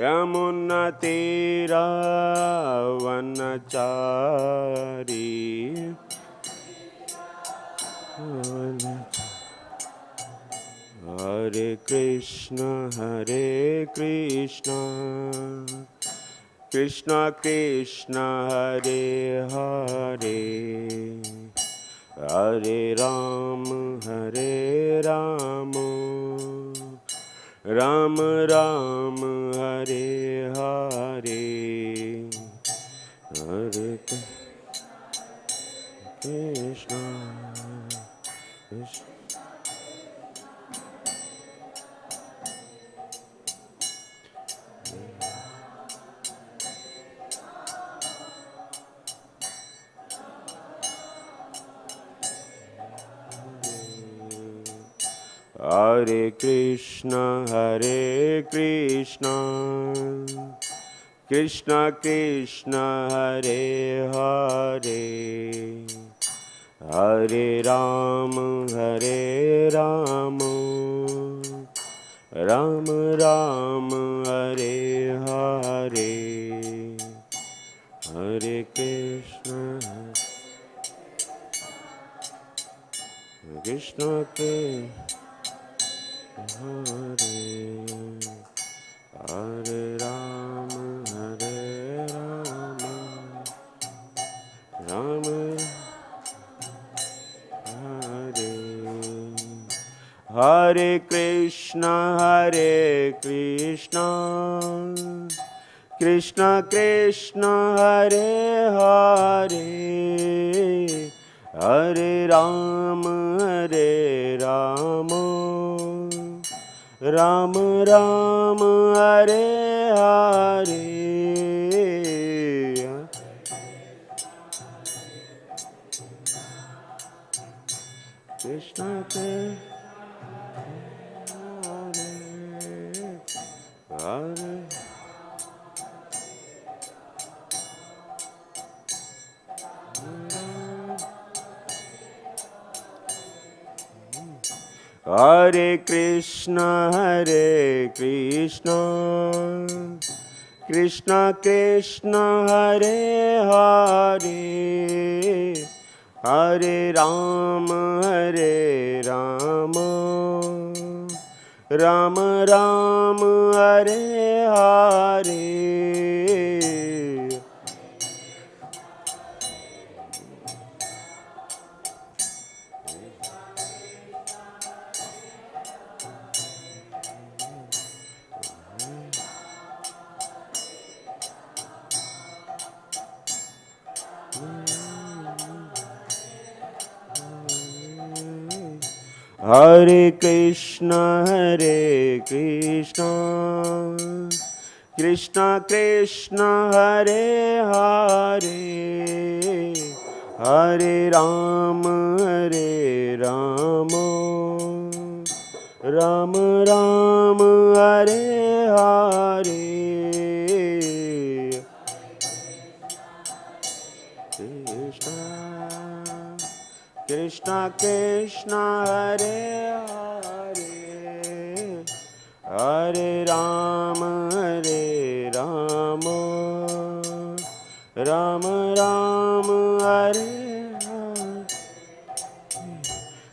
yamunatiravanachari Hare Krishna Krishna Krishna Hare Hare Hare Ram Ram Ram Hare Hare Hare Krishna Krishna Hare Krishna Krishna Krishna Hare Hare Hare Ram Ram Ram Hare Hare Hare Krishna Krishna Hare Hare Ram Ram Hare Hare Krishna Krishna Krishna Hare Hare Hare Ram Ram Ram Hare Hare Krishna Hare Hare Krishna Krishna Krishna Hare Hare Hare Ram Ram Ram Hare Hare Hare Krishna Krishna Krishna Hare Hare Hare Ram Ram Ram Hare Hare Krishna Krishna Hare Hare Hare Ram Ram Ram Hare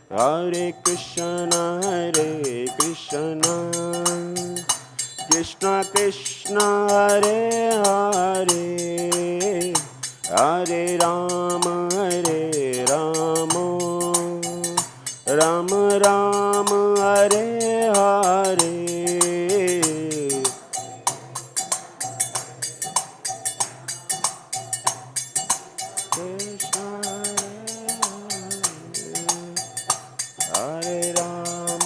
Hare Krishna Krishna Krishna Hare Hare Hare Ram Ram Ram Hare Hare Krishna Hare Ram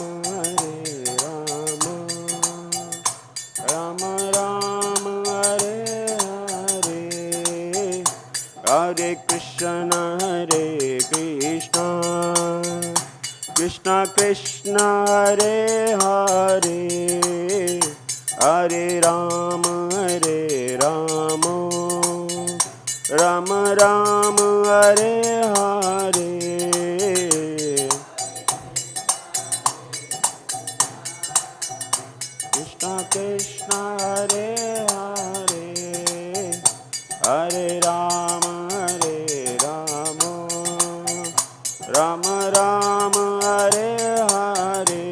Ram Ram Hare Hare Hare Krishna Krishna Krishna Hare Hare Hare Ram Ram Ram Hare Hare Krishna Krishna Hare Hare Rama, Rama Rama, Hare Hare.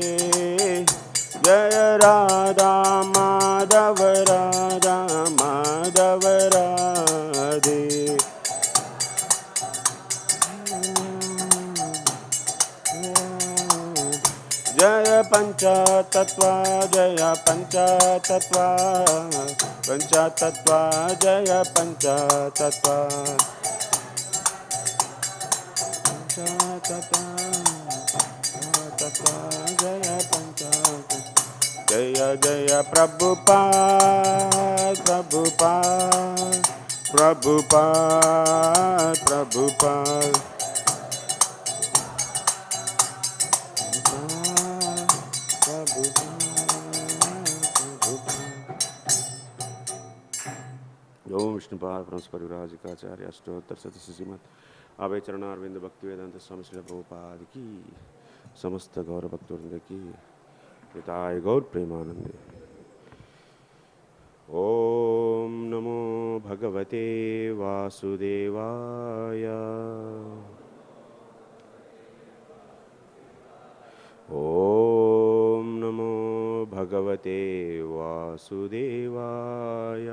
Jaya Radha Madhava, Radha Madhava Radhe. Jaya Panchatattva, Jaya Panchatattva, Panchatattva, Jaya Panchatattva, Panchatattva, Panchatattva, Jaya Panchatattva. Jaya Jaya Prabhupada, Prabhupada, Prabhupada, Prabhupada. ओम विष्णुपाद परमस्परिव्राजिकाचार्य अष्टोत्तर शतस्य श्रीमद् अभय चरणारविंद भक्ति वेदांत स्वामी श्री प्रभुपाद की समस्त गौर भक्तवृंद की पिताय गौर प्रेमानंदे। ओम नमो भगवते वासुदेवाय। ओम नमो भगवते वासुदेवाय।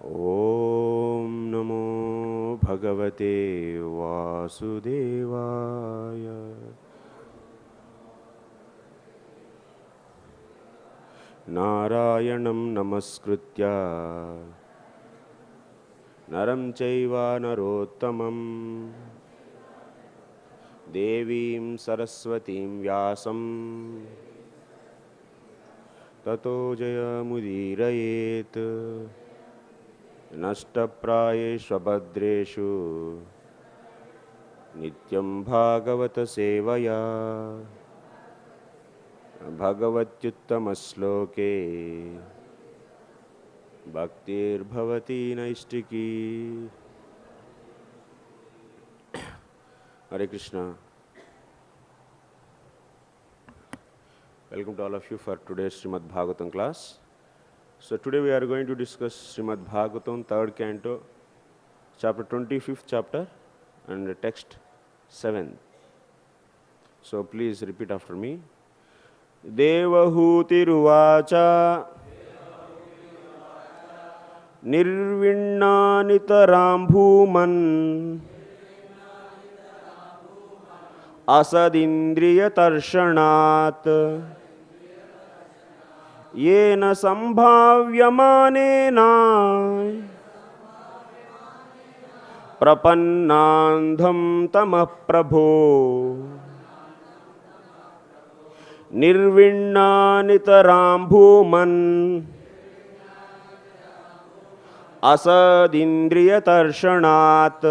ओम नमो भगवते वासुदेवाय। नारायणं नमस्कृत्य नरं चैव नरोत्तमं देवीं सरस्वतीं व्यासं ततो जयमुदीरयेत्। नष्टप्रायेष्वभद्रेषु नित्यं भागवत सेवया भगवत्युत्तमश्लोके भक्तिर्भवति नैष्टिकी। Hare Krishna. Welcome to all of you for today's Srimad Bhagavatam class. So today we are going to discuss Srimad Bhagavatam, 3rd canto, chapter 25th chapter and text 7. So please repeat after me. Devahūtir uvāca nirviṇṇā nitarāṁ bhūmann asad-indriya-tarṣaṇāt yena sambhāvyamānena prapannāndhaṁ tamaḥ prabho nirviṇṇā nitarāṁ bhūmann asad-indriya-tarṣaṇāt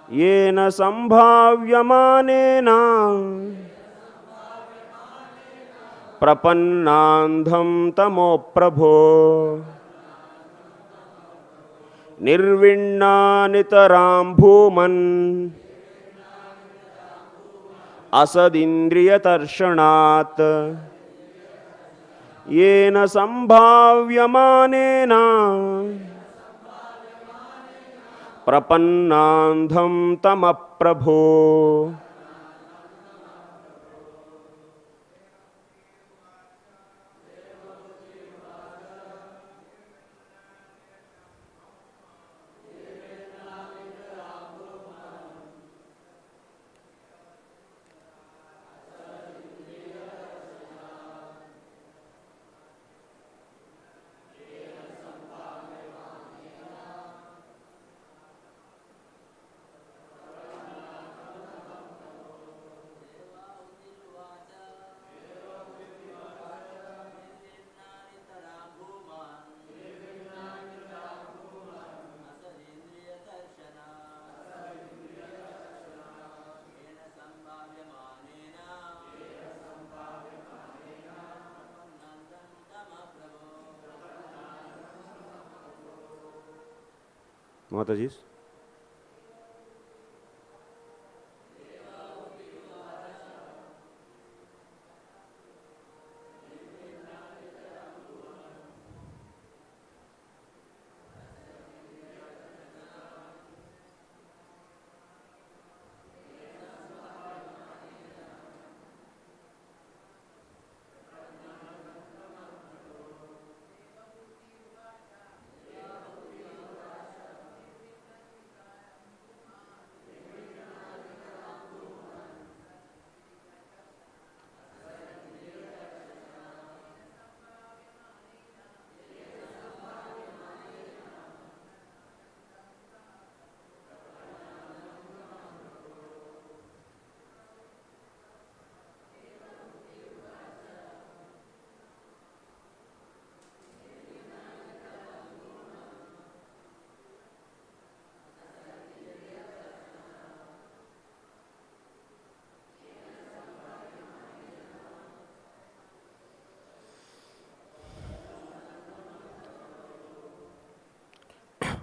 yena sambhāvyamānena prapannāndhaṁ prabho nirviṇṇā nitarāṁ bhūmann asad-indriya-tarṣaṇāt yena sambhāvyamānena prapannāndhaṁ tamaḥ prabho. Mataji.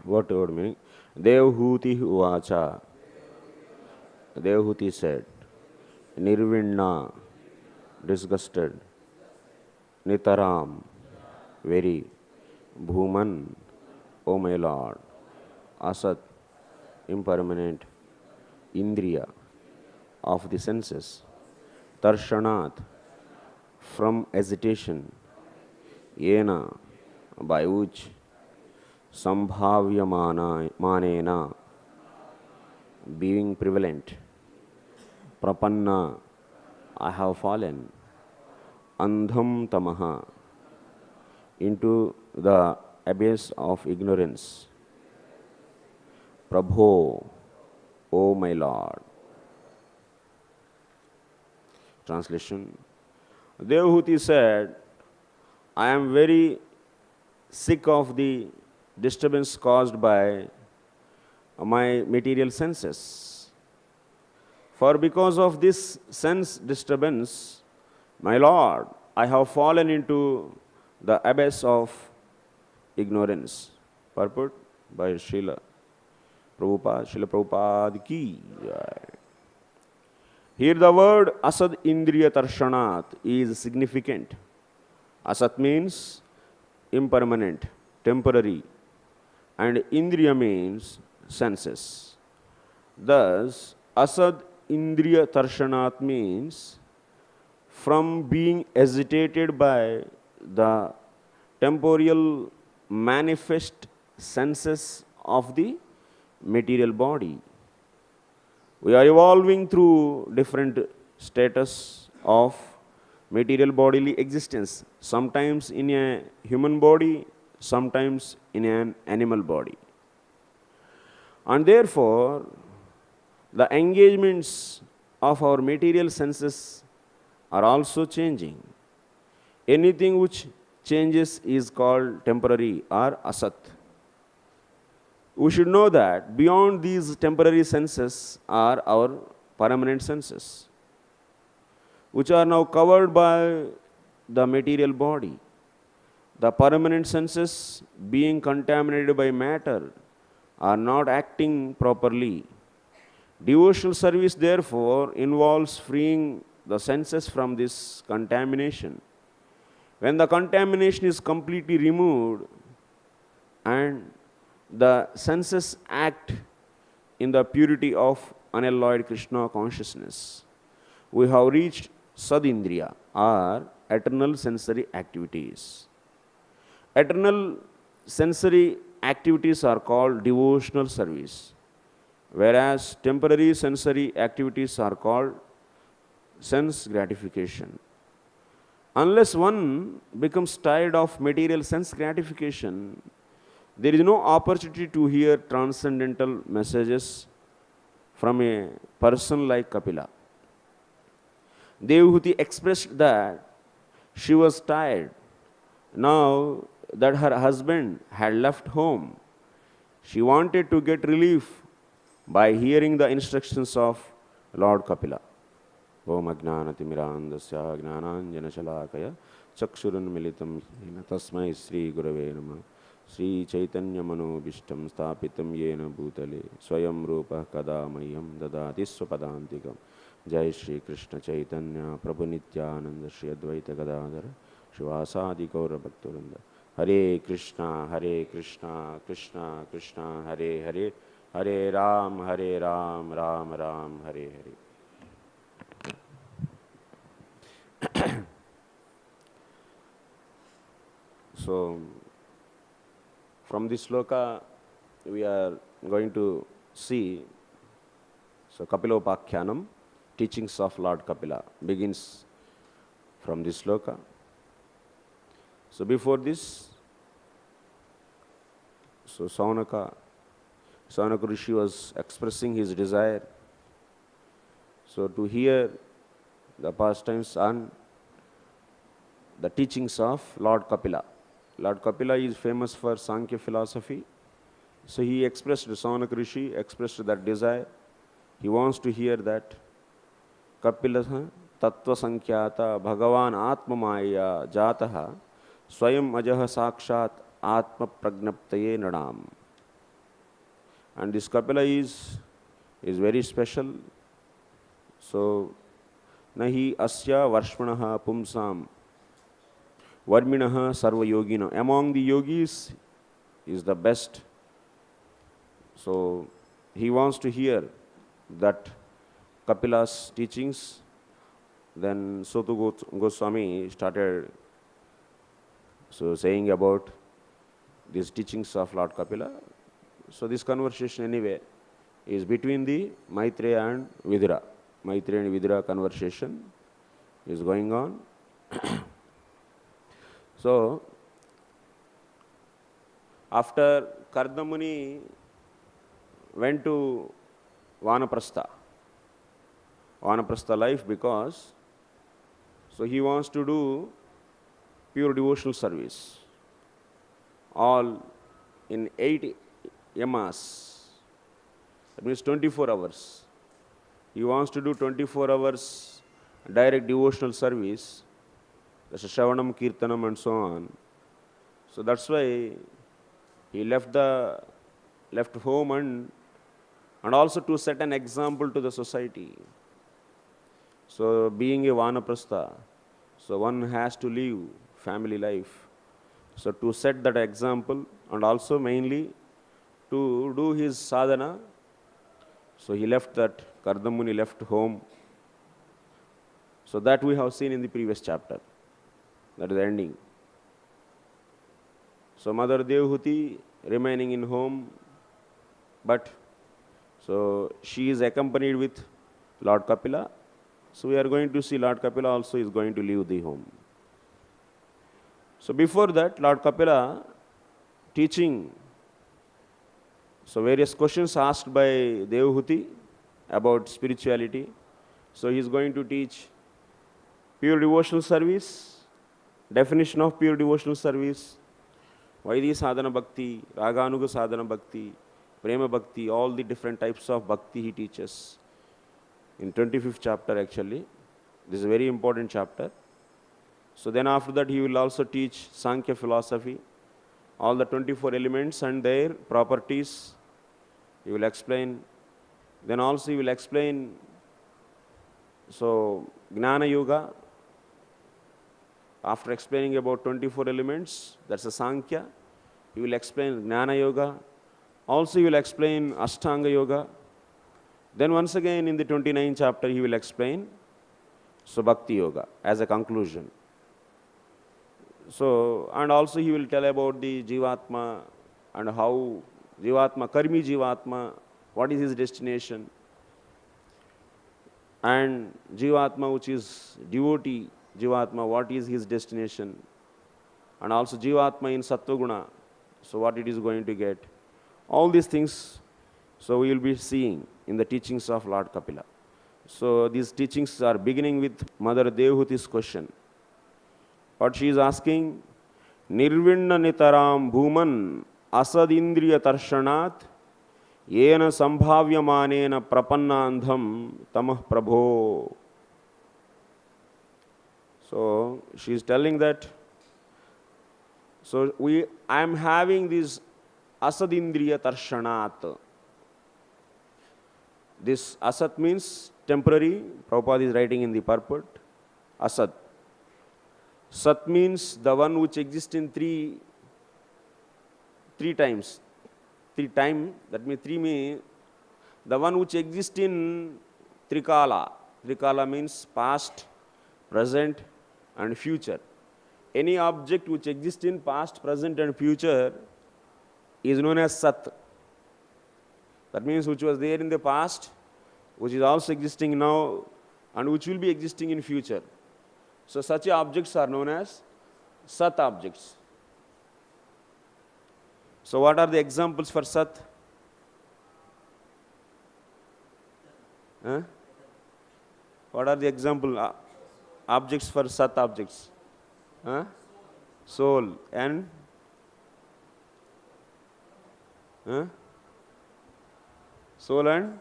What word meaning? Devahūtiḥ uvāca. Devahūti said, nirviṇṇā, disgusted, nitarāṁ, very, bhūmann, O my Lord, asad, impermanent, indriya, of the senses, tarṣaṇāt, from agitation, yena, by which, sambhāvyamānena, being prevalent, prapannā, I have fallen, andham tamaḥ, into the abyss of ignorance, prabho, O my Lord. Translation. Devahūti said, I am very sick of the disturbance caused by my material senses. For because of this sense disturbance, my Lord, I have fallen into the abyss of ignorance. Purport by Srila Prabhupada ki jai. Here the word asad-indriya-tarṣaṇāt is significant. Asat means impermanent, temporary, and indriya means senses. Thus, asad-indriya-tarṣaṇāt means from being agitated by the temporal manifest senses of the material body. We are evolving through different status of material bodily existence, sometimes in a human body, sometimes in an animal body. And therefore, the engagements of our material senses are also changing. Anything which changes is called temporary or asat. We should know that beyond these temporary senses are our permanent senses, which are now covered by the material body. The permanent senses, being contaminated by matter, are not acting properly. Devotional service, therefore, involves freeing the senses from this contamination. When the contamination is completely removed and the senses act in the purity of unalloyed Krishna consciousness, we have reached sad-indriya, or eternal sensory activities. Eternal sensory activities are called devotional service, whereas temporary sensory activities are called sense gratification. Unless one becomes tired of material sense gratification, there is no opportunity to hear transcendental messages from a person like Kapila. Devahūti expressed that she was tired. Now that her husband had left home, she wanted to get relief by hearing the instructions of Lord Kapila. Om ajnānatimirāndasya gnānāñjana-śalākaya chakṣurunmilitam yena tasmai Sri Gurave Namah Sri Chaitanya Manobhishtam Sthapitam yena bhūtale Swayam Rupa Kada Mahyam Dadati Swapadantikam. Jai Shri Krishna Chaitanya Prabhu Nityananda Shri Advaita Gadadhara Shivasadi Gaura Bhaktivinoda. Hare Krishna, Krishna Krishna, Hare Hare, Hare Ram, Ram Ram, Hare Hare. So, from this sloka, we are going to see, so Kapilopakhyanam, teachings of Lord Kapila, begins from this sloka. So before this, so Saunaka Rishi was expressing his desire, so to hear the pastimes and the teachings of Lord Kapila. Lord Kapila is famous for Sankhya philosophy. So he expressed, Saunaka Rishi expressed that desire. He wants to hear that Kapila Tattva Sankhyaata Bhagavan Atma Maya Jataha Swayam Ajaha Sakshat Atma Pragnaptaye Nadam. And this Kapila is very special. So, nahi asya varshmanaha pumsam varminaha sarva yogina. Among the yogis is the best. So, he wants to hear that Kapila's teachings. Then Sotu Goswami started saying about these teachings of Lord Kapila. So this conversation anyway is between the Maitreya and Vidura. Maitreya and Vidura conversation is going on. So after Kardamuni went to Vanaprastha life, because he wants to do pure devotional service, all in 8 yamas. That means 24 hours. He wants to do 24 hours direct devotional service. That's a Shravanam, Kirtanam and so on. So that's why he left home and also to set an example to the society. So being a Vanaprastha, so one has to live family life. So to set that example and also mainly to do his sadhana, so he left that, Kardamuni left home. So that we have seen in the previous chapter. That is the ending. So Mother Devahūti remaining in home, but so she is accompanied with Lord Kapila. So we are going to see Lord Kapila also is going to leave the home. So before that, Lord Kapila teaching, so various questions asked by Devahūti about spirituality. So he is going to teach pure devotional service, definition of pure devotional service, Vaidhi sadhana bhakti, raganuga sadhana bhakti, prema bhakti, all the different types of bhakti he teaches. In 25th chapter actually. This is a very important chapter. So then after that he will also teach Sankhya philosophy, all the 24 elements and their properties. He will explain. Then also he will explain, so Gnana Yoga. After explaining about 24 elements, that's a Sankhya. He will explain Gnana Yoga. Also he will explain Ashtanga Yoga. Then once again in the 29th chapter he will explain so Bhakti Yoga as a conclusion. So, and also he will tell about the Jivatma and how Jivatma, Karmi Jivatma, what is his destination, and Jivatma which is devotee Jivatma, what is his destination, and also Jivatma in Sattva-guna, so what it is going to get. All these things, so we will be seeing in the teachings of Lord Kapila. So these teachings are beginning with Mother Devahūti's question. What she is asking, nirviṇṇā nitarāṁ bhūmann asad-indriya-tarṣaṇāt yena sambhāvyamānena prapannāndhaṁ tamaḥ prabho. So she is telling that, so I am having this asad-indriya-tarṣaṇāt. This asat means temporary. Prabhupada is writing in the purport. Asat. Sat means the one which exists in three times. That means three means the one which exists in Trikala. Trikala means past, present and future. Any object which exists in past, present and future is known as Sat. That means which was there in the past, which is also existing now, and which will be existing in future. So such objects are known as Sat objects. So what are the examples for Sat? What are the example objects for Sat objects? Soul and soul and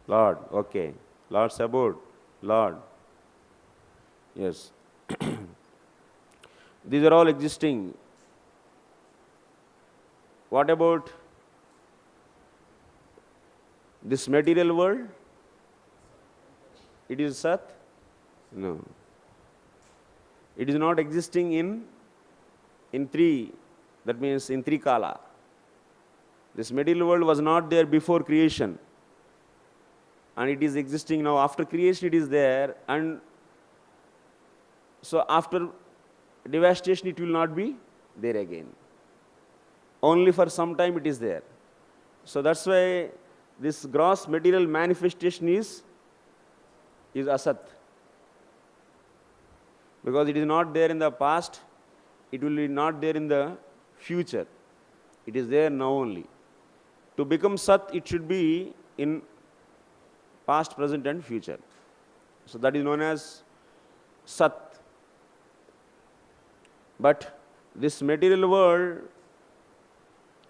Lord. Okay. Lord's abode. Lord. Yes. These are all existing What about this material world? It is Sat? No. It is not existing in three, that means in three kala. This material world was not there before creation, and it is existing now. After creation it is there, and so after devastation it will not be there again. Only for some time it is there. So that's why this gross material manifestation is Asat. Because it is not there in the past, it will be not there in the future. It is there now only. To become Sat, it should be in past, present and future. So that is known as Sat. But this material world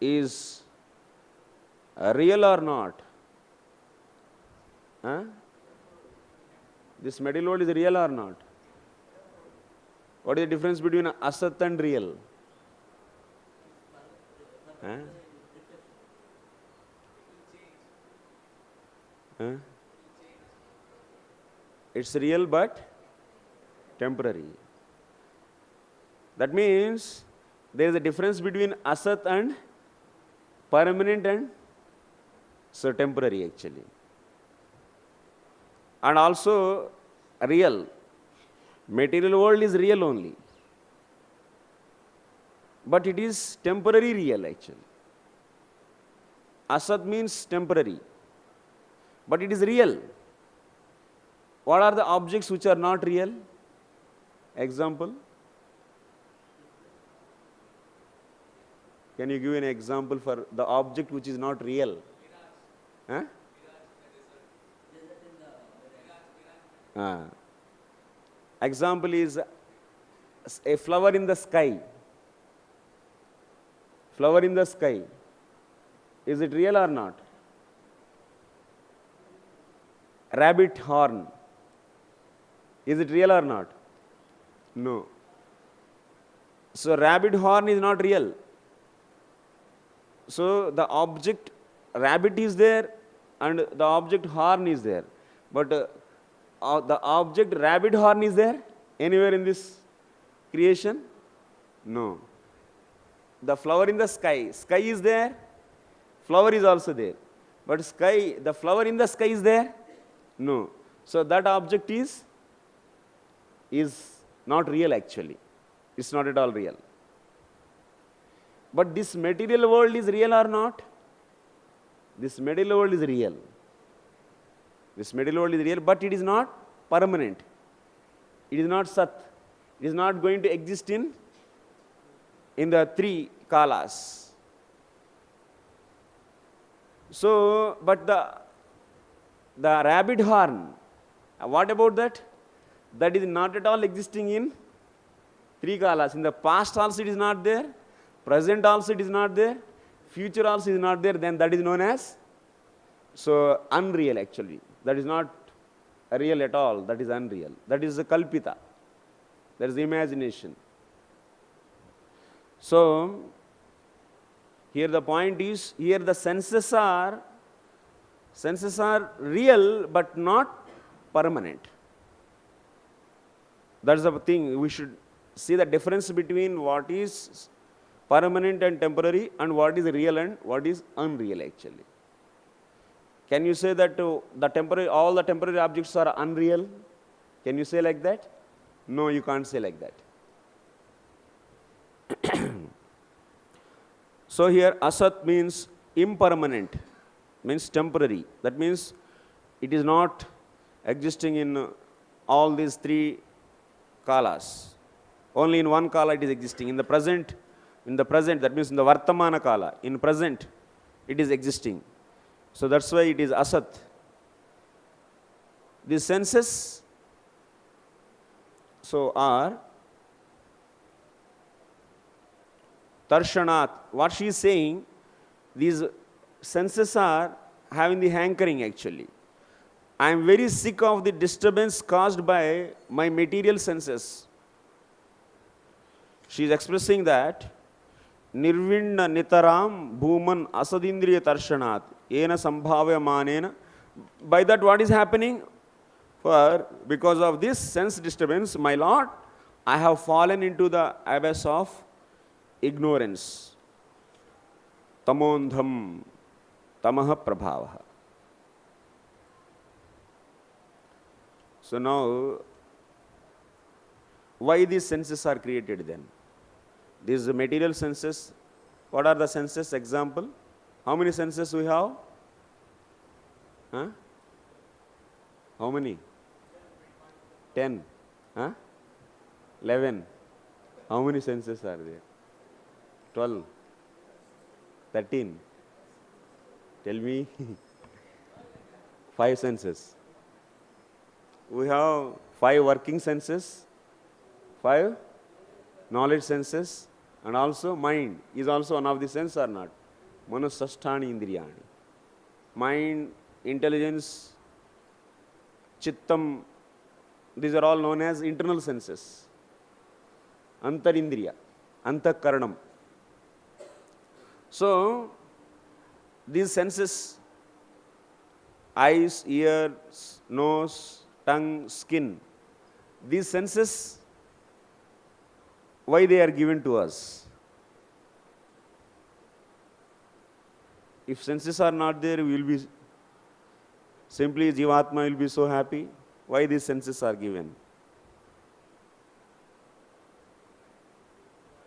is real or not? Huh? This material world is real or not? What is the difference between Asat and real? Huh? Huh? It's real but temporary. That means there is a difference between Asat and permanent and so temporary actually. And also real. Material world is real only. But it is temporary real actually. Asat means temporary. But it is real. What are the objects which are not real? Example? Can you give an example for the object which is not real? Huh? Example is a flower in the sky. Flower in the sky. Is it real or not? Rabbit horn. Is it real or not? No. So rabbit horn is not real. So the object rabbit is there and the object horn is there. But the object rabbit horn is there anywhere in this creation? No. The flower in the sky. Sky is there. Flower is also there. But sky, the flower in the sky is there? No. So that object is not real actually. It's not at all real. But this material world is real or not? This material world is real. This material world is real, but it is not permanent. It is not Sat. It is not going to exist in the three kalas. So, but the rabbit horn, what about that? That is not at all existing in three kalas. In the past also it is not there, present also it is not there, future also is not there, then that is known as so unreal actually. That is not real at all, that is unreal. That is the kalpita. That is the imagination. So, here the point is, here the senses are real but not permanent. That's the thing. We should see the difference between what is permanent and temporary and what is real and what is unreal actually. Can you say that all the temporary objects are unreal? Can you say like that? No, you can't say like that. So here Asat means impermanent, means temporary. That means it is not existing in all these three kalas. Only in one kala it is existing. In the present, that means in the vartamana kala, in present it is existing. So that's why it is Asat. The senses so are tarṣaṇāt. What she is saying, these senses are having the hankering actually. I am very sick of the disturbance caused by my material senses. She is expressing that nirviṇṇā nitarāṁ bhūmann asad-indriya-tarṣaṇāt yena sambhāvyamānena. By that what is happening? Because of this sense disturbance, my Lord, I have fallen into the abyss of ignorance. Tamondham tamaḥ prabhāvah. So now, why these senses are created then? These material senses, what are the senses? Example, how many senses we have? Huh? How many? 10. Huh? 11. How many senses are there? 12. 13. Tell me. 5 senses. We have 5 working senses, 5 knowledge senses, and also mind is also one of the senses or not? Manusasthani-indriyani. Mind, intelligence, chittam, these are all known as internal senses. Antar-indriya, antakaranam. So, these senses, eyes, ears, nose, tongue, skin, these senses, why they are given to us? If senses are not there, we will be simply Jivatma will be so happy. Why these senses are given?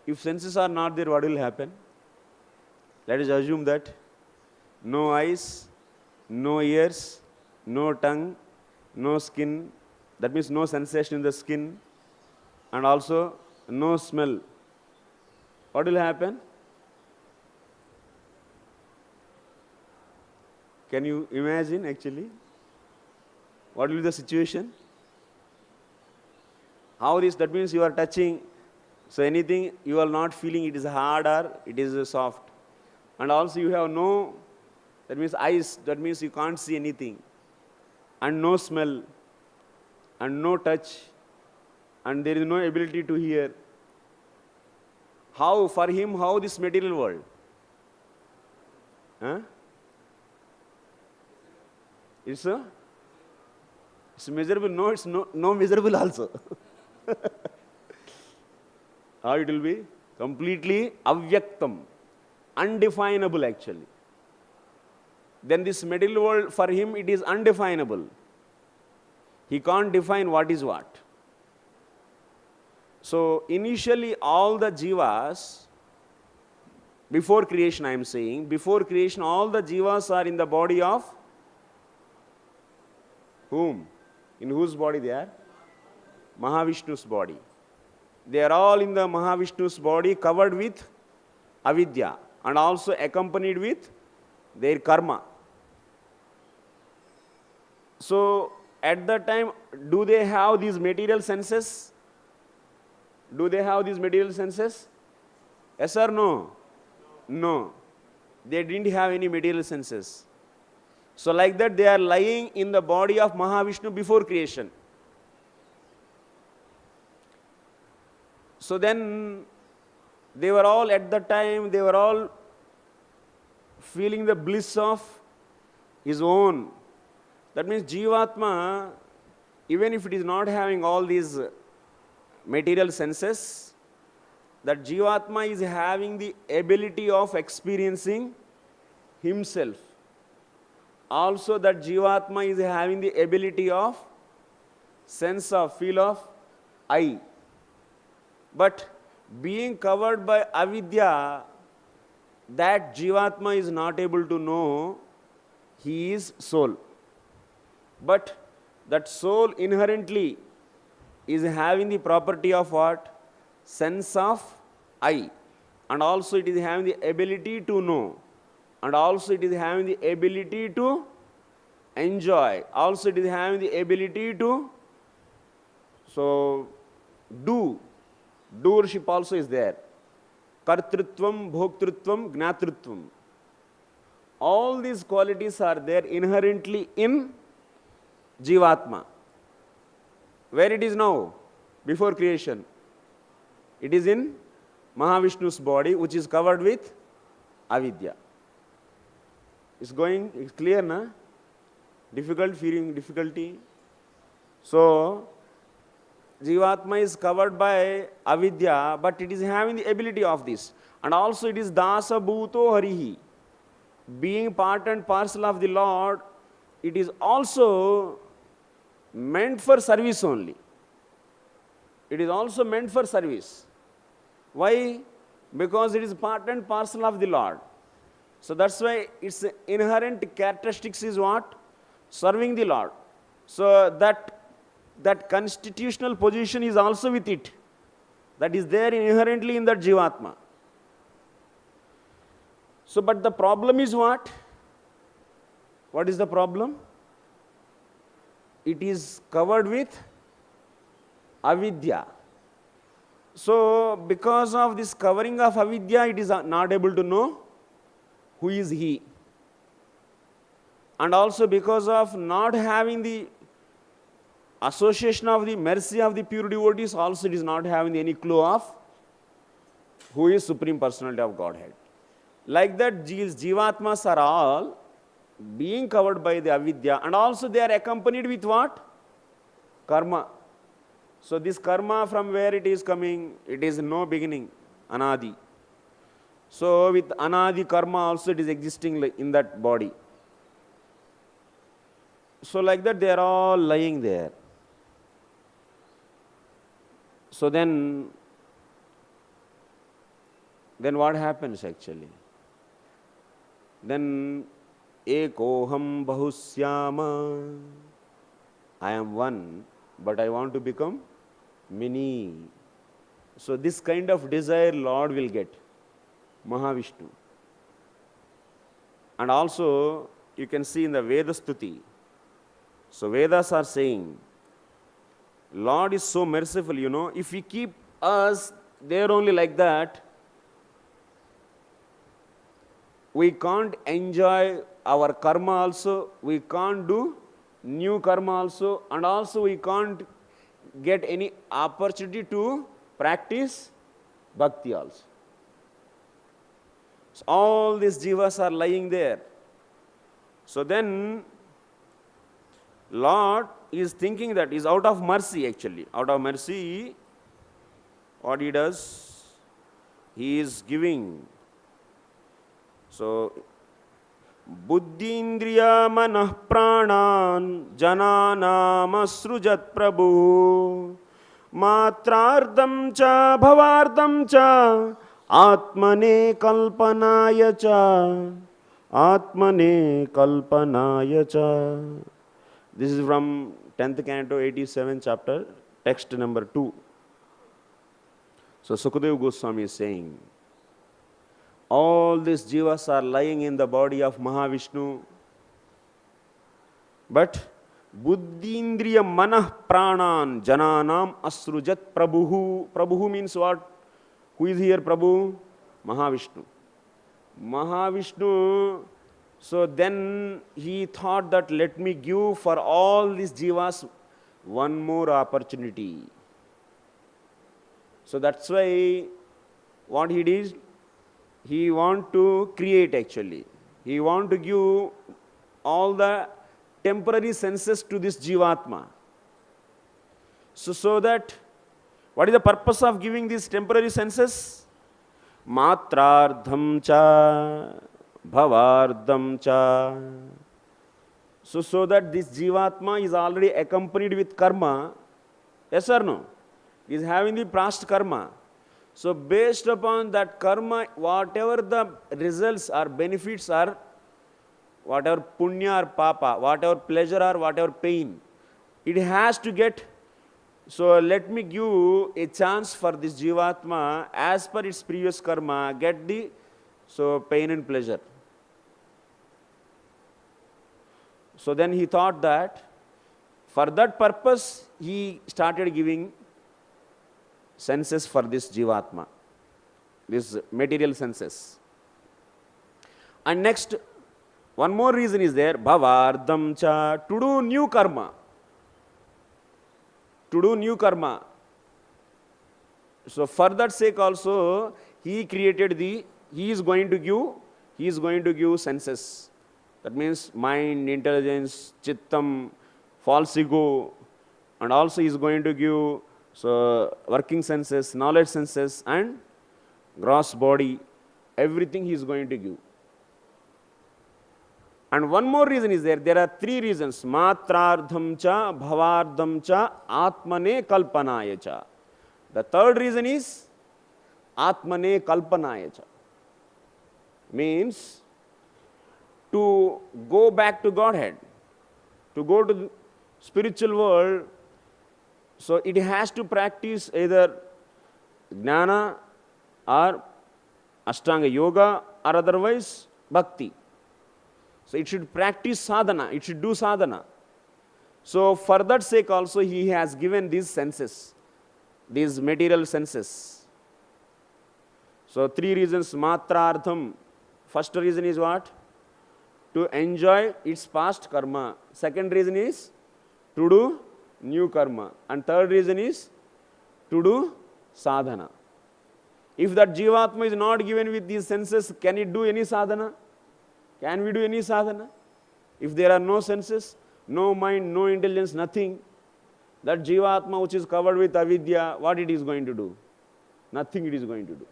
If senses are not there, what will happen? Let us assume that no eyes, no ears, no tongue, no skin, that means no sensation in the skin, and also no smell. What will happen? Can you imagine actually? What will be the situation? How this, that means you are touching, so anything you are not feeling it is hard or it is soft. And also you have no, that means eyes, that means you can't see anything. And no smell, and no touch, and there is no ability to hear. How, for him, how this material world? Huh? It's miserable. No, it's no miserable also. How it will be? Completely avyaktam, undefinable actually. Then this material world, for him, it is undefinable. He can't define what is what. So, initially all the jivas, before creation I am saying, before creation all the jivas are in the body of whom? In whose body they are? Mahavishnu's body. They are all in the Mahavishnu's body covered with avidya and also accompanied with their karma. So, at that time, do they have these material senses? Do they have these material senses? Yes or no? No. They didn't have any material senses. So like that they are lying in the body of Mahavishnu before creation. So then they were all at that time, they were all feeling the bliss of his own. That means Jivatma, even if it is not having all these material senses, that Jivatma is having the ability of experiencing himself. Also that Jivatma is having the ability of sense of, feel of I. But being covered by avidya, that Jivatma is not able to know he is soul. But that soul inherently is having the property of what? Sense of I. And also it is having the ability to know. And also it is having the ability to enjoy. Also it is having the ability to do. Doership also is there. Kartrutvam, bhoktrutvam, gnatrutvam. All these qualities are there inherently in Jivatma. Where it is now? Before creation. It is in Mahavishnu's body, which is covered with avidya. It's clear, na? Difficult, feeling difficulty. So, Jivatma is covered by avidya, but it is having the ability of this. And also it is dasa bhuto harihi. Being part and parcel of the Lord, it is also meant for service only. It is also meant for service. Why? Because it is part and parcel of the Lord. So that's why its inherent characteristics is what? Serving the Lord. So that constitutional position is also with it. That is there inherently in that Jivatma. So, but the problem is what? What is the problem? It is covered with avidya. So, because of this covering of avidya, it is not able to know who is he. And also because of not having the association of the mercy of the pure devotees, also it is not having any clue of who is Supreme Personality of Godhead. Like that, these Jivatmas are all being covered by the avidya, and also they are accompanied with what? Karma. So this karma, from where it is coming? It is no beginning, anadi. So with anadi karma also it is existing in that body. So like that they are all lying there. So then what happens actually? Then ekoham bahusyama. I am one, but I want to become many. So this kind of desire Lord will get, Mahavishnu. And also you can see in the Veda Stuti. So Vedas are saying, Lord is so merciful, if we keep us there only like that, we can't enjoy our karma also, we can't do new karma also, and also we can't get any opportunity to practice bhakti also. So all these jivas are lying there. So then Lord is thinking that is out of mercy actually. Out of mercy, what he does? He is giving. So, buddhi-indriya-manah-prāṇān janānām asrujat prabho mātrārdam ca bhavārdam ca ātmane kalpanāya ca. This is from 10th canto, 87th chapter, text number 2. So Sukadeva Goswami is saying, all these jivas are lying in the body of Mahavishnu, but buddhi-indriya manah prāṇān janānām asrujat prabhu. Prabhu means what? Who is here Prabhu? Mahavishnu. Mahavishnu. So then he thought that let me give for all these jivas one more opportunity. So that's why what he did, he want to create actually. He want to give all the temporary senses to this jivatma. So that, what is the purpose of giving these temporary senses? Matrārdham ca bhavārdam ca. So that this jivatma is already accompanied with karma. Yes or no? He is having the past karma. So based upon that karma, whatever the results or benefits are, whatever punya or papa, whatever pleasure or whatever pain, it has to get. So let me give a chance for this jivatma as per its previous karma, get the pain and pleasure. So then he thought that for that purpose he started giving senses for this jivatma, this material senses. And next, one more reason is there, bhavārdam ca, to do new karma. To do new karma. So for that sake also, he is going to give senses. That means mind, intelligence, chittam, false ego, and also he is going to give working senses, knowledge senses, and gross body. Everything he is going to give. And one more reason is there. There are three reasons. Matrardham cha, bhavardham cha, atmane kalpanaya cha. The third reason is atmane kalpanaya cha. Means to go back to Godhead, to go to the spiritual world. So it has to practice either jnana or ashtanga yoga or otherwise bhakti. So it should practice sadhana, it should do sadhana. So for that sake also he has given these senses, these material senses. So three reasons, matrartham. First reason is what? To enjoy its past karma. Second reason is to do new karma. And third reason is to do sadhana. If that jivatma is not given with these senses, can it do any sadhana? Can we do any sadhana? If there are no senses, no mind, no intelligence, nothing, that jivatma which is covered with avidya, what it is going to do? Nothing it is going to do.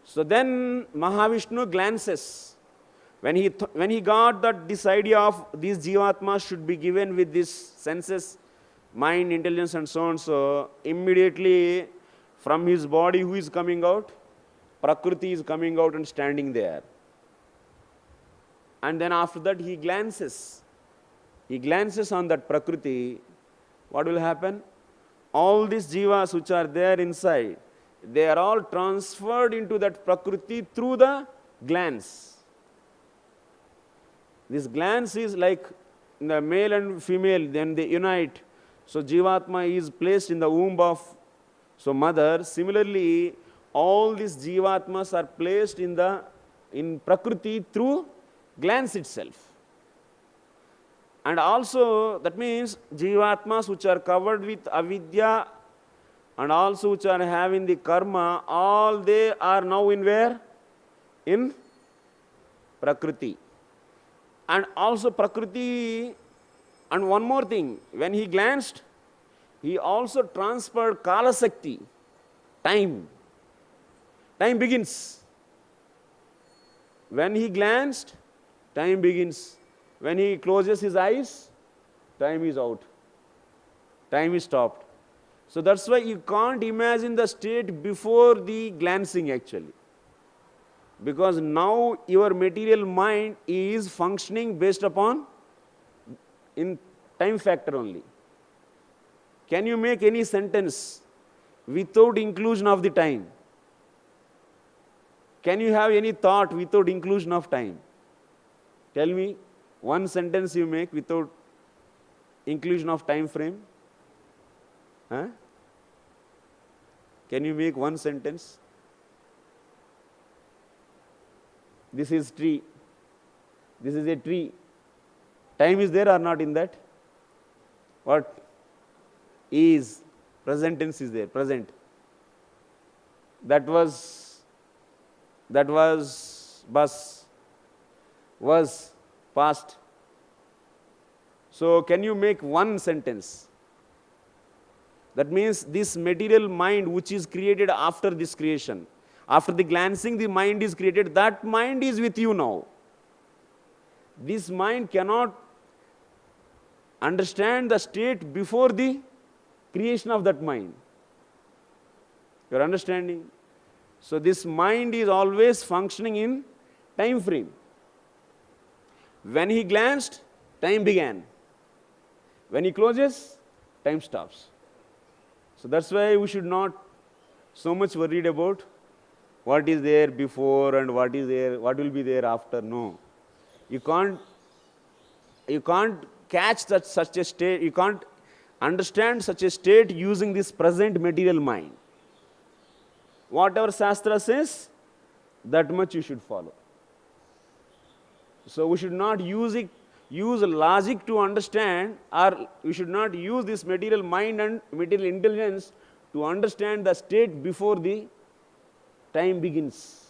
So then Mahavishnu glances. When he got that this idea of these jivatmas should be given with these senses, mind, intelligence, and so on, so immediately from his body who is coming out? Prakriti is coming out and standing there. And then after that he glances on that Prakriti. What will happen? All these jivas which are there inside, they are all transferred into that Prakriti through the glance. This glance is like the male and female, then they unite. So jivatma is placed in the womb of mother. Similarly, all these jivatmas are placed in Prakriti through glance itself. And also that means jivatmas which are covered with avidya and also which are having the karma, all they are now in where? In Prakriti. And also Prakriti, and one more thing, when he glanced, he also transferred Kala Sakti, time. Time begins. When he glanced, time begins. When he closes his eyes, time is out. Time is stopped. So that's why you can't imagine the state before the glancing actually. Because now your material mind is functioning based upon in time factor only. Can you make any sentence without inclusion of the time? Can you have any thought without inclusion of time? Tell me one sentence you make without inclusion of time frame. Huh? Can you make one sentence? This is tree. This is a tree. Time is there or not in that? What? Is. Present tense is there. Present. That was bus. Was past. So can you make one sentence? That means this material mind which is created after this creation, after the glancing the mind is created, that mind is with you now. This mind cannot understand the state before the creation of that mind. You are understanding? So this mind is always functioning in time frame. When he glanced, time began. When he closes, time stops. So that's why we should not so much worried about what is there before and what will be there after. No. You can't catch such a state, you can't understand such a state using this present material mind. Whatever Shastra says, that much you should follow. So we should not use logic to understand, or we should not use this material mind and material intelligence to understand the state before the time begins.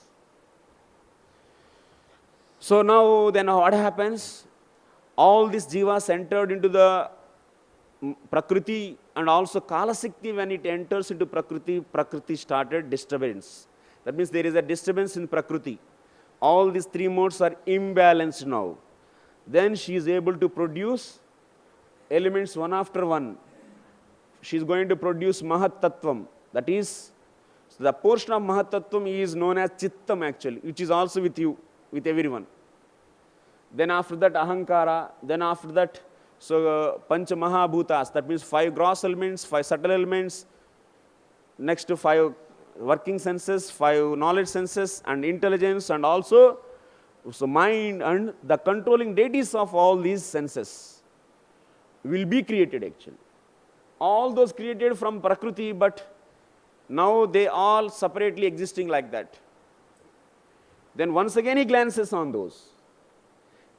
So now then what happens? All these jivas entered into the Prakriti, and also Kalasikti, when it enters into Prakriti, Prakriti started disturbance. That means there is a disturbance in Prakriti. All these three modes are imbalanced now. Then she is able to produce elements one after one. She is going to produce Mahat Tattvam. That is, so the portion of Mahat Tattvam is known as Chittam actually, which is also with you, with everyone. Then after that Ahankara, then after that Pancha Mahabhutas, that means 5 gross elements, 5 subtle elements, next to 5 working senses, 5 knowledge senses, and intelligence, and also mind and the controlling deities of all these senses will be created actually. All those created from Prakriti, but now they all separately existing like that. Then once again he glances on those.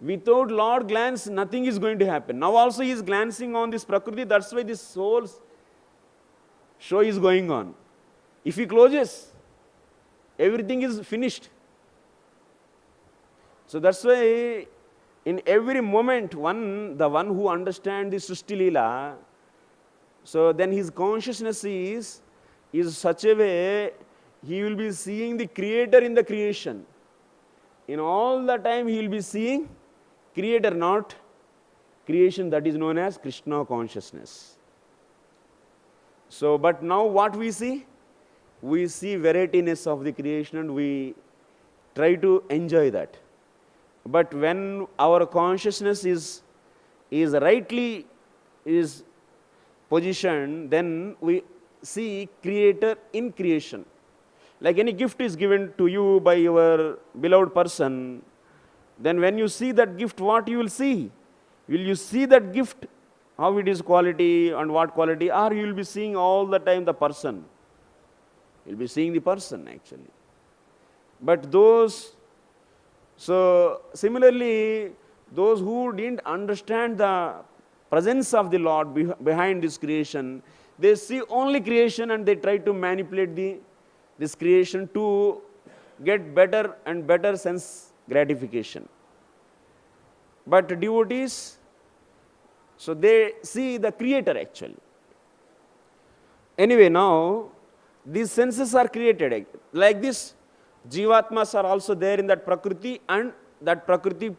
Without Lord glance, nothing is going to happen. Now also he is glancing on this Prakriti, that's why this whole show is going on. If he closes, everything is finished. So that's why in every moment, the one who understands this Srishti Leela, so then his consciousness is such a way, he will be seeing the Creator in the creation. In all the time he will be seeing Creator, not creation. That is known as Krishna consciousness. So, but now what we see? We see varietiness of the creation and we try to enjoy that. But when our consciousness is rightly positioned, then we see Creator in creation. Like any gift is given to you by your beloved person, then when you see that gift, what you will see? Will you see that gift, how it is quality and what quality, or you will be seeing all the time the person? You will be seeing the person actually. But similarly, those who didn't understand the presence of the Lord behind this creation, they see only creation and they try to manipulate this creation to get better and better sense gratification. But devotees, so they see the Creator actually. Anyway, now these senses are created. Like this, Jivatmas are also there in that Prakriti, and that Prakriti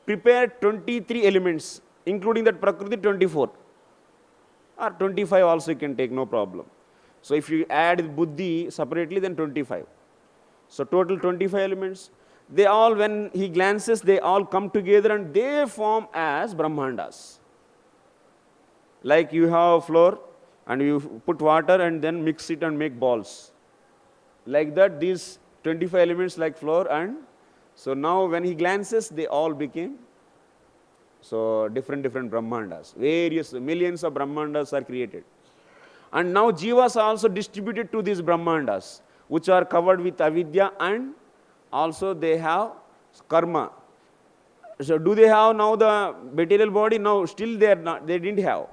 prepared 23 elements, including that Prakriti 24. Or 25 also you can take, no problem. So if you add Buddhi separately, then 25. So total 25 elements. They all, when he glances, they all come together and they form as Brahmandas. Like you have flour and you put water and then mix it and make balls. Like that, these 25 elements like flour, and so now when he glances, they all became different Brahmandas. Various millions of Brahmandas are created. And now Jivas are also distributed to these Brahmandas, which are covered with avidya, and also they have karma. So do they have now the material body? No, still they didn't have.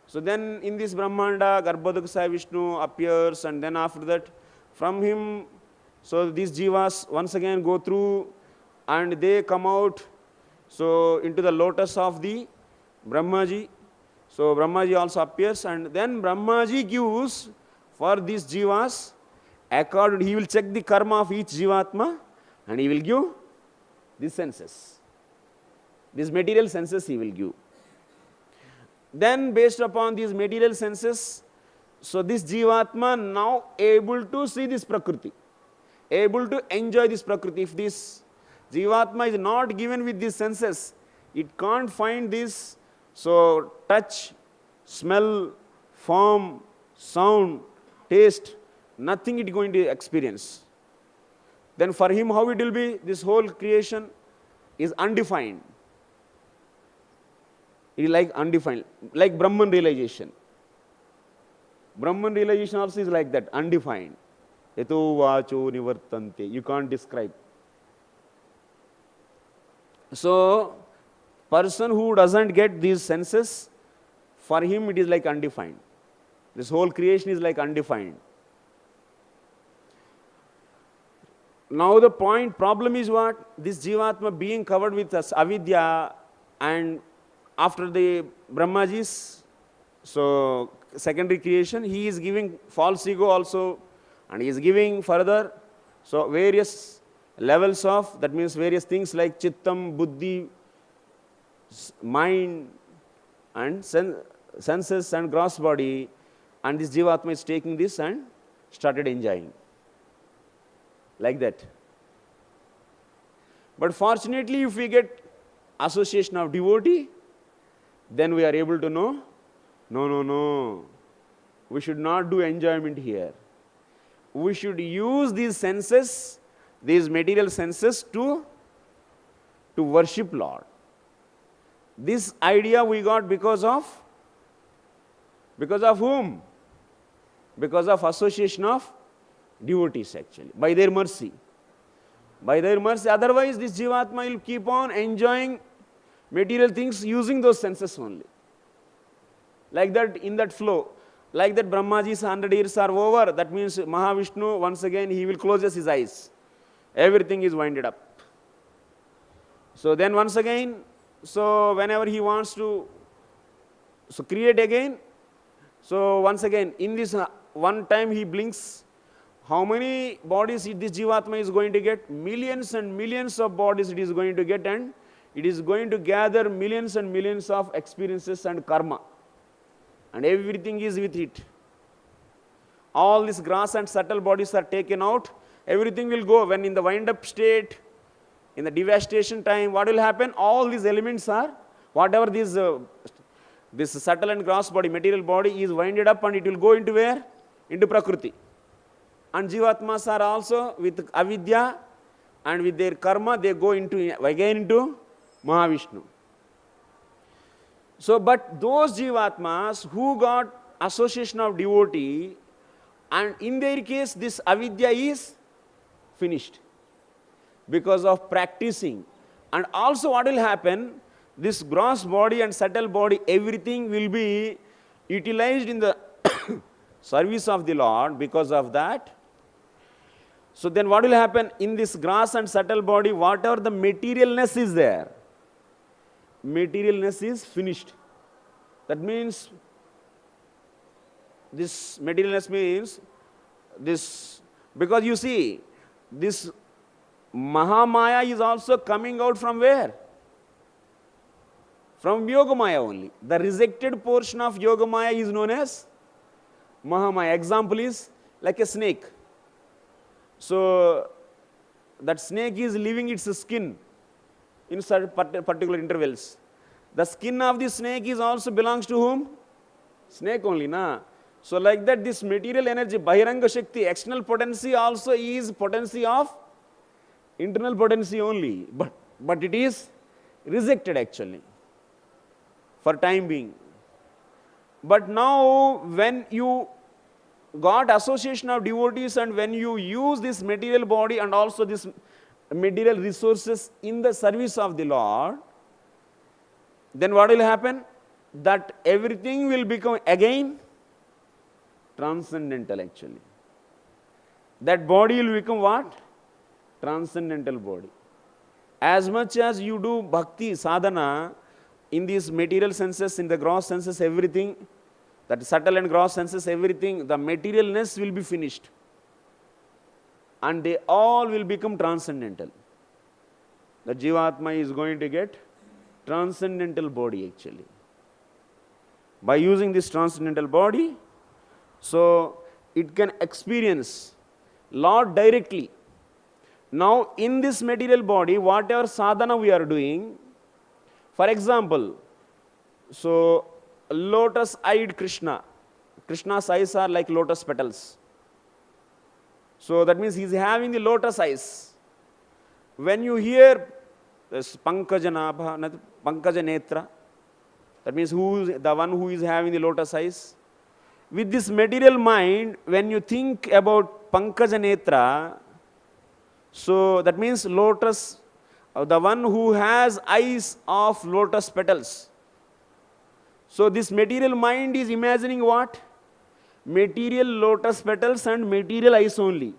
So then in this Brahmanda, Garbhodakasaya Vishnu appears, and then after that, from him, so these Jivas once again go through and they come out into the lotus of the Brahmaji. So Brahmaji also appears, and then Brahmaji gives for these Jivas, he will check the karma of each Jivatma and he will give these senses. These material senses he will give. Then based upon these material senses, so this Jivatma now able to see this Prakriti, able to enjoy this Prakriti. If this Jivatma is not given with these senses, it can't find this, so touch, smell, form, sound, taste, nothing it is going to experience. Then for him, how it will be? This whole creation is undefined. It is like undefined, like Brahman realization. Brahman realization also is like that, undefined. Eto vacho nivartante. You can't describe. So, person who doesn't get these senses, for him it is like undefined. This whole creation is like undefined. Now the problem is what? This Jivatma being covered with avidya, and after the Brahmaji's secondary creation, he is giving false ego also, and he is giving further various levels of, that means various things like chittam, buddhi, mind and senses and gross body, and this Jivatma is taking this and started enjoying. Like that. But fortunately, if we get association of devotee, then we are able to know, no, we should not do enjoyment here. We should use these senses, these material senses to worship Lord. This idea we got because of whom? Because of association of devotees actually, by their mercy. By their mercy, otherwise this Jivatma will keep on enjoying material things using those senses only. Like that, in that flow. Like that Brahmaji's 100 years are over, that means Mahavishnu, once again, he will close his eyes. Everything is winded up. So then once again, whenever he wants to create again, once again, in this one time he blinks. How many bodies this Jivatma is going to get? Millions and millions of bodies it is going to get, and it is going to gather millions and millions of experiences and karma. And everything is with it. All these gross and subtle bodies are taken out. Everything will go. When in the wind-up state, in the devastation time, what will happen? All these elements are, whatever this subtle and gross body, material body is winded up, and it will go into where? Into Prakriti. And Jivatmas are also with avidya and with their karma, they go again into Mahavishnu. But those Jivatmas who got association of devotee, and in their case this avidya is finished because of practicing. And also what will happen? This gross body and subtle body, everything will be utilized in the service of the Lord because of that. So then what will happen? In this gross and subtle body, whatever the materialness is there, materialness is finished. That means, this materialness means this, because you see, this Mahamaya is also coming out from where? From Yogamaya only. The rejected portion of Yogamaya is known as Mahamaya. Example is like a snake. So that snake is leaving its skin in certain particular intervals. The skin of the snake is also belongs to whom? Snake only, na? So like that, this material energy, Bahiranga Shakti, external potency also is potency of internal potency only. But it is rejected actually, for time being. But now when you got association of devotees, and when you use this material body and also this material resources in the service of the Lord, then what will happen? That everything will become again transcendental actually. That body will become what? Transcendental body. As much as you do bhakti, sadhana, in these material senses, in the gross senses, everything, that subtle and gross senses, everything, the materialness will be finished. And they all will become transcendental. The Jivatma is going to get transcendental body actually. By using this transcendental body, so it can experience Lord directly. Now in this material body, whatever sadhana we are doing, for example, so lotus-eyed Krishna. Krishna's eyes are like lotus petals. So that means he is having the lotus eyes. When you hear this Pankaja Netra, that means the one who is having the lotus eyes. With this material mind, when you think about Pankaja Netra, so that means lotus, the one who has eyes of lotus petals. So this material mind is imagining what? Material lotus petals and material eyes only.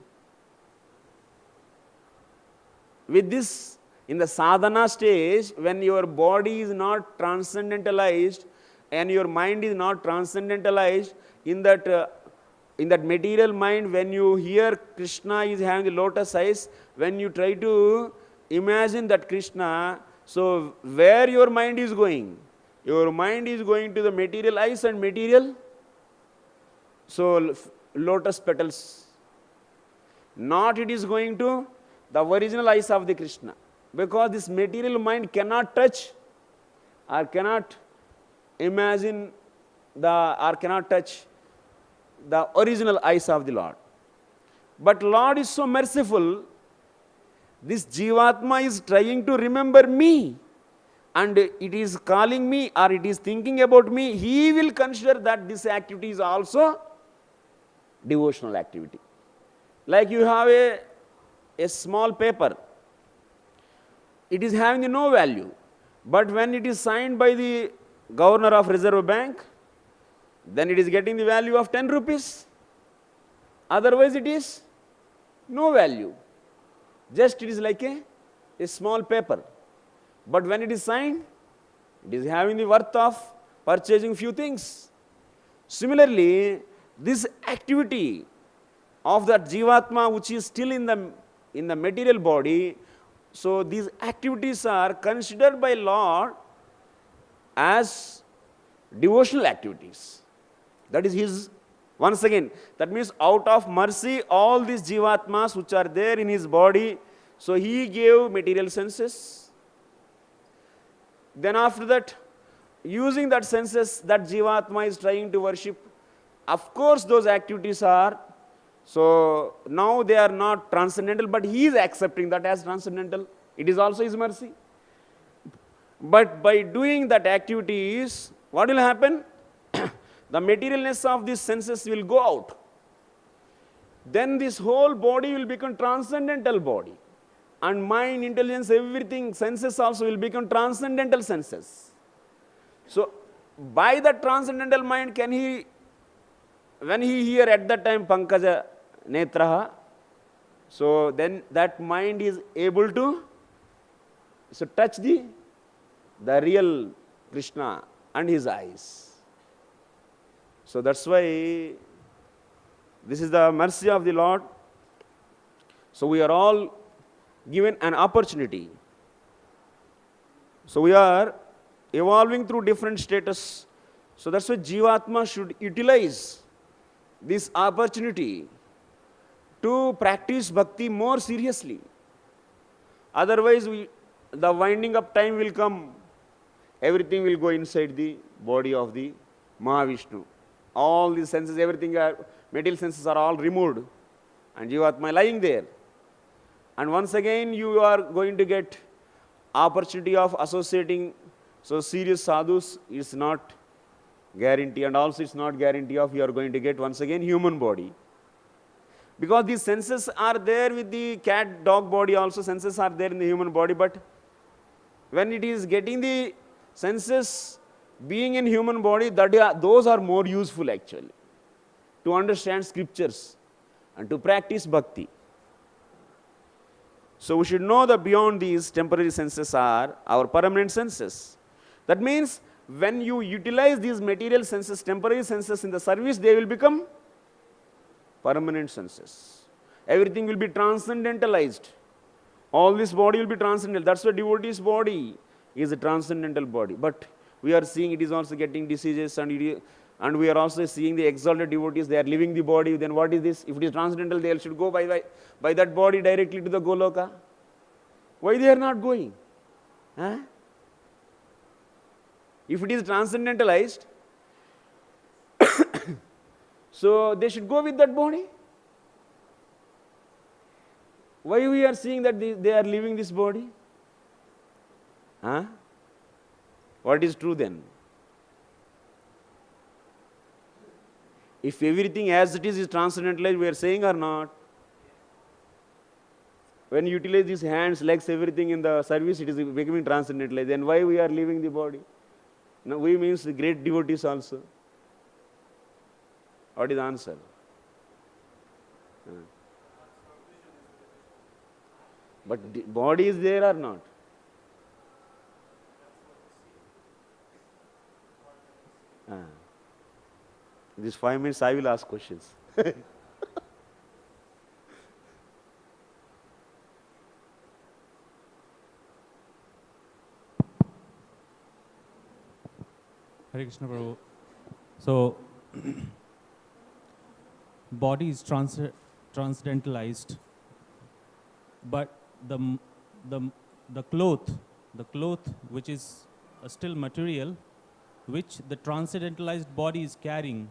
with this, in the sadhana stage, when your body is not transcendentalized and your mind is not transcendentalized, in that material mind, when you hear Krishna is having the lotus eyes, when you try to imagine that Krishna, so where your mind is going? Your mind is going to the material eyes and material, so lotus petals. Not it is going to the original eyes of the Krishna, because this material mind cannot touch or cannot imagine or cannot touch the original eyes of the Lord. But Lord is so merciful, this Jivatma is trying to remember me, and it is calling me or it is thinking about me. He will consider that this activity is also devotional activity. Like you have a small paper, it is having no value, but when it is signed by the governor of Reserve Bank, then it is getting the value of 10 rupees. Otherwise it is no value. Just it is like a small paper. But when it is signed, it is having the worth of purchasing few things. Similarly, this activity of that Jivatma which is still in the material body, so these activities are considered by Lord as devotional activities. That is His, once again, that means out of mercy, all these Jivatmas which are there in His body, so He gave material senses. Then after that, using that senses, that Jivatma is trying to worship. Of course, those activities are, so now they are not transcendental, but He is accepting that as transcendental. It is also His mercy. But by doing that activities, what will happen? The materialness of these senses will go out. Then this whole body will become transcendental body. And mind, intelligence, everything, senses also will become transcendental senses. So, by that transcendental mind, can he, when he hear at that time Pankaja Netraha, so then that mind is able to touch the real Krishna and his eyes. So that's why this is the mercy of the Lord. So we are all given an opportunity. So we are evolving through different status. So that's why Jivatma should utilize this opportunity to practice bhakti more seriously. Otherwise, the winding up time will come. Everything will go inside the body of the Mahavishnu. All these senses, everything, material senses are all removed. And Jivatma lying there. And once again, you are going to get opportunity of associating. So serious sadhus is not guarantee, and also it's not guarantee of you are going to get once again human body. Because these senses are there with the cat, dog body also, senses are there in the human body, but when it is getting the senses being in human body, those are more useful actually, to understand scriptures and to practice bhakti. So we should know that beyond these temporary senses are our permanent senses. That means when you utilize these material senses, temporary senses in the service, they will become permanent senses. Everything will be transcendentalized. All this body will be transcendental. That's why devotee's body is a transcendental body. But we are seeing it is also getting diseases, and we are also seeing the exalted devotees, they are leaving the body. Then what is this? If it is transcendental, they should go by that body directly to the Goloka. Why they are not going? Huh? If it is transcendentalized, so they should go with that body. Why we are seeing that they are leaving this body? Huh? What is true then? If everything as it is transcendentalized, we are saying or not? When you utilize these hands, legs, everything in the service, it is becoming transcendentalized. Then why we are leaving the body? Now we means the great devotees also. What is the answer? But the body is there or not? These 5 minutes I will ask questions. Hare Krishna, Prabhu. So, body is transcendentalized, but the cloth which is a still material, which the transcendentalized body is carrying.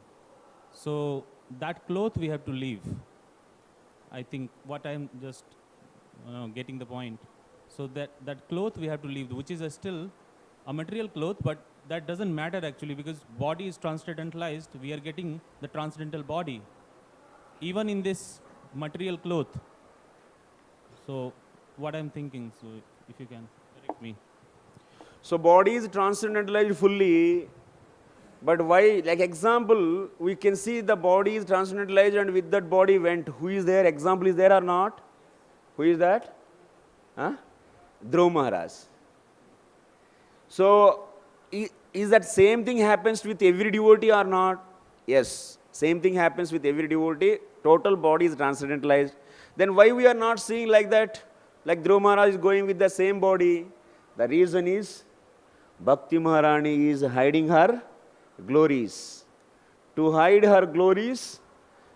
So that cloth we have to leave. I think what I'm just getting the point. So that cloth we have to leave, which is still a material cloth, but that doesn't matter actually, because body is transcendentalized. We are getting the transcendental body, even in this material cloth. So what I'm thinking, so if you can correct me. So body is transcendentalized fully, but why? Like example, we can see the body is transcendentalized and with that body went. Who is there? Example is there or not? Who is that? Dhruva Maharaj. So is that same thing happens with every devotee or not? Yes, same thing happens with every devotee. Total body is transcendentalized. Then why we are not seeing like that? Like Dhruva Maharaj is going with the same body. The reason is Bhakti Maharani is hiding her glories. To hide her glories,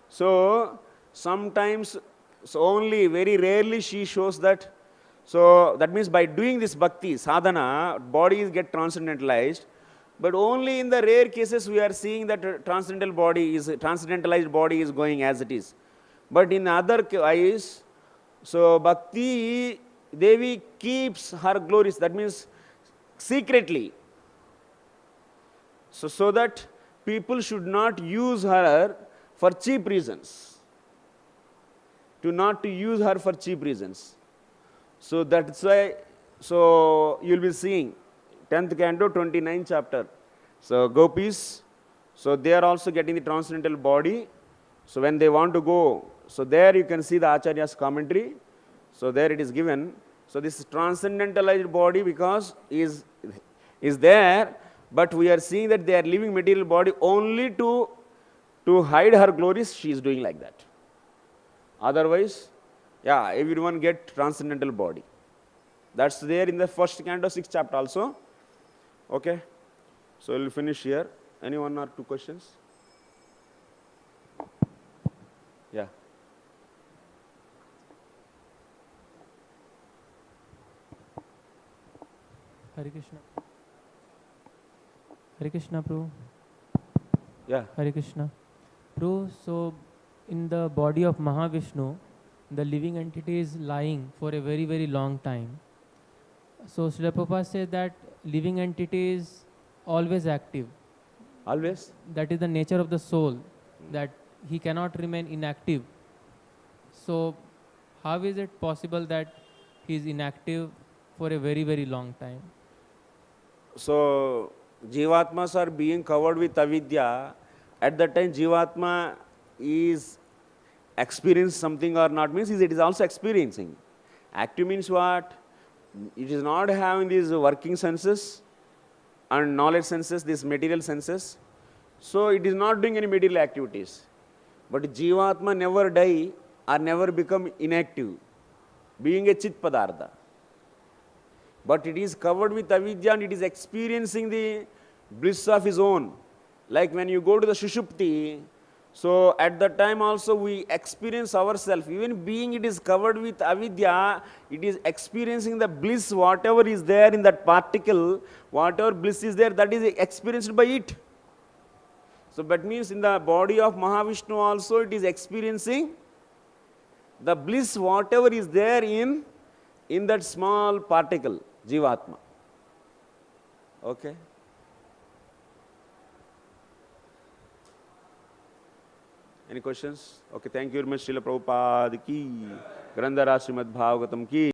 so sometimes, so only very rarely she shows that. So that means by doing this bhakti, sadhana, bodies get transcendentalized. But only in the rare cases we are seeing that transcendental body is, transcendentalized body is going as it is. But in other eyes, so Bhakti Devi keeps her glories, that means secretly. So that people should not use her for cheap reasons. Not to use her for cheap reasons. So that's why, so you'll be seeing 10th canto, 29th chapter. So gopis, so they are also getting the transcendental body. So when they want to go, so there you can see the Acharya's commentary. So there it is given. So this transcendentalized body because is there, but we are seeing that they are leaving material body only to hide her glories. She is doing like that. Otherwise, yeah, everyone get transcendental body. That's there in the first canto, 6th chapter also. Okay. So we'll finish here. Any one or two questions? Yeah. Hare Krishna. Hare Krishna, Prabhu. Yeah. Hare Krishna. Prabhu, so in the body of Mahavishnu, the living entity is lying for a very, very long time. So Srila Prabhupada says that living entity is always active. Always? That is the nature of the soul, that he cannot remain inactive. So how is it possible that he is inactive for a very, very long time? So Jivatmas are being covered with avidya. At that time Jivatma is experiencing something or not, means it is also experiencing. Active means what? It is not having these working senses and knowledge senses, these material senses. So it is not doing any material activities. But Jivatma never die or never become inactive, being a chit padartha. But it is covered with avidya and it is experiencing the bliss of his own. Like when you go to the Shushupti, so at that time also we experience ourselves. Even being it is covered with avidya, it is experiencing the bliss, whatever is there in that particle, whatever bliss is there, that is experienced by it. So that means in the body of Mahavishnu also it is experiencing the bliss, whatever is there in that small particle, Jivatma. Okay? Any questions? Okay, thank you very much, Srila Prabhupada ki, Grandhara Srimad Bhagavatam ki.